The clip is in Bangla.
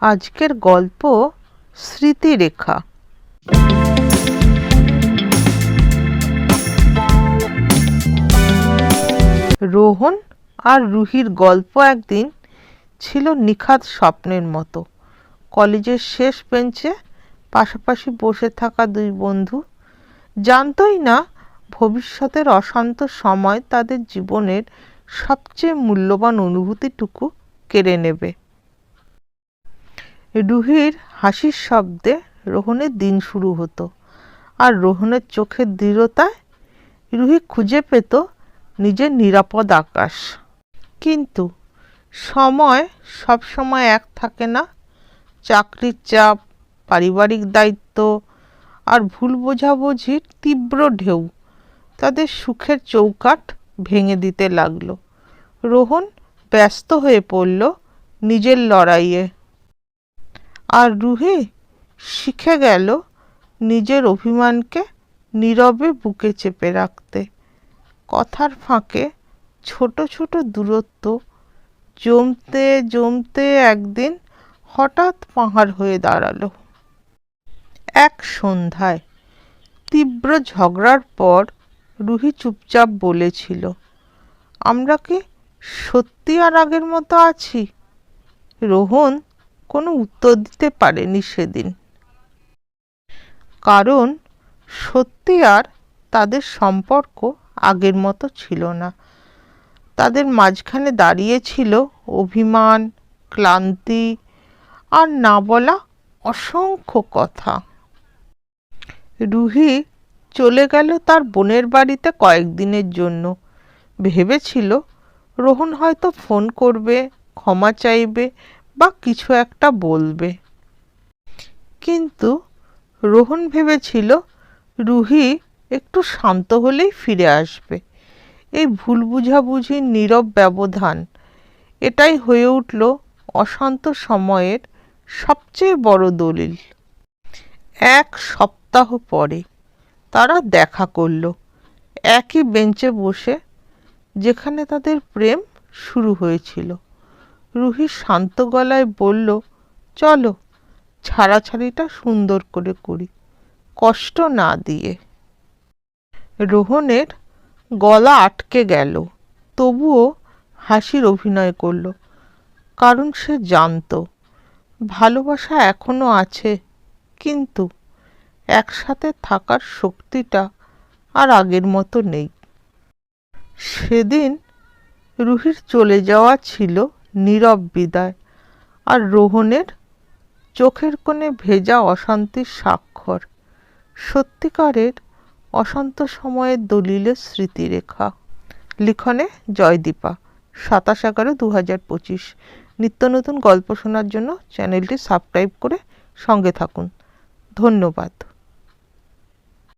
আজকের গল্প স্মৃতিরেখা। রোহন আর রুহির গল্প একদিন ছিল নিখাদ স্বপ্নের মতো। কলেজের শেষ বেঞ্চে পাশাপাশি বসে থাকা দুই বন্ধু জানতই না ভবিষ্যতের অশান্ত সময় তাদের জীবনের সবচেয়ে মূল্যবান অনুভূতিটুকু কেড়ে নেবে। রুহির হাসির শব্দে রোহনের দিন শুরু হতো, আর রোহনের চোখের দৃঢ়তায় রুহি খুঁজে পেত নিজের নিরাপদ আকাশ। কিন্তু সময় সবসময় এক থাকে না। চাকরির চাপ, পারিবারিক দায়িত্ব আর ভুল বোঝাবুঝির তীব্র ঢেউ তাদের সুখের চৌকাঠ ভেঙে দিতে লাগলো। রোহন ব্যস্ত হয়ে পড়ল নিজের লড়াইয়ে, আর রুহি শিখে গেল নিজের অভিমানকে নীরবে বুকে চেপে রাখতে। কথার ফাঁকে ছোট ছোট দূরত্ব জমতে জমতে একদিন হঠাৎ পাহাড় হয়ে দাঁড়ালো। এক সন্ধ্যায় তীব্র ঝগড়ার পর রুহি চুপচাপ বলেছিল, আমরা কি সত্যি আর আগের মতো আছি? রোহন কোনো উত্তর দিতে পারেনি সেদিন, কারণ সত্যি আর তাদের সম্পর্ক আগের মতো ছিল না। তাদের মাঝখানে দাঁড়িয়েছিল অভিমান, ক্লান্তি আর না বলা অসংখ্য কথা। রুহি চলে গেল তার বোনের বাড়িতে কয়েকদিনের জন্য। ভেবেছিল রোহন হয়তো ফোন করবে, ক্ষমা চাইবে বা কিছু একটা বলবে। কিন্তু রোহন ভেবেছিল রুহি একটু শান্ত হলেই ফিরে আসবে। এই ভুল বুঝাবুঝির নীরব ব্যবধান, এটাই হয়ে উঠল অশান্ত সময়ের সবচেয়ে বড় দলিল। এক সপ্তাহ পরে তারা দেখা করল, একই বেঞ্চে বসে যেখানে তাদের প্রেম শুরু হয়েছিল। রুহি শান্ত গলায় বলল, চলো ছাড়াছাড়িটা সুন্দর করে করি, কষ্ট না দিয়ে। রোহনের গলা আটকে গেল, তবুও হাসির অভিনয় করল, কারণ সে জানত ভালোবাসা এখনো আছে, কিন্তু একসাথে থাকার শক্তিটা আর আগের মতো নেই। সেদিন রুহির চলে যাওয়া ছিল নীরব বিদায়, আর রোহনের চোখের কোণে ভেজা অশান্তির স্বাক্ষর। সত্যিকারের অশান্ত সময়ের দলিলের স্মৃতিরেখা। লিখনে জয়দীপা, 27/11/2025। নিত্য নতুন গল্প শোনার জন্য চ্যানেলটি সাবস্ক্রাইব করে সঙ্গে থাকুন। ধন্যবাদ।